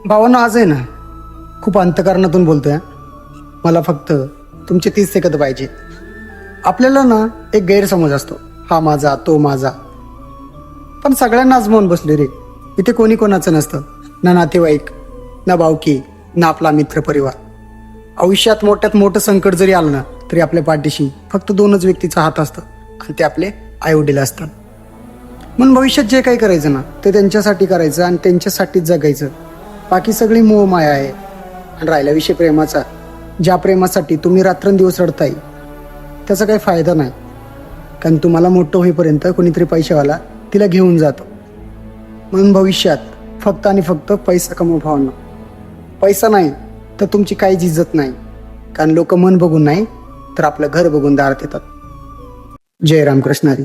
भावांनो, आज आहे ना खूप अंतकरणातून बोलतोय. मला फक्त तुमचे 30 सेकंद पाहिजे. आपल्याला ना एक गैरसमज असतो, हा माझा तो माझा, पण सगळ्यांना आजमावून बसले रे. इथे कोणी कोणाचं नसतं, ना नातेवाईक, ना भावकी, ना आपला मित्र परिवार. आयुष्यात मोठ्यात मोठं संकट जरी आलं ना तरी आपल्या पाठीशी फक्त 2च व्यक्तीचा हात असतं आणि ते आपले आईवडील असतात. म्हणून भविष्यात जे काही करायचं ना ते त्यांच्यासाठी करायचं आणि त्यांच्यासाठीच जगायचं. बाकी सगळी मोह माया आहे. आणि राहिला विषय प्रेमाचा, ज्या प्रेमासाठी तुम्ही रात्रंदिवस रडताय त्याचा काही फायदा नाही. कारण तुम्हाला मोठं होईपर्यंत कोणीतरी पैशावाला तिला घेऊन जातो. म्हणून भविष्यात फक्त आणि फक्त पैसा कमव भावना. पैसा नाही तर तुमची काहीच इज्जत नाही. कारण लोक मन बघून नाही तर आपलं घर बघून दारात येतात. जय रामकृष्ण हरी.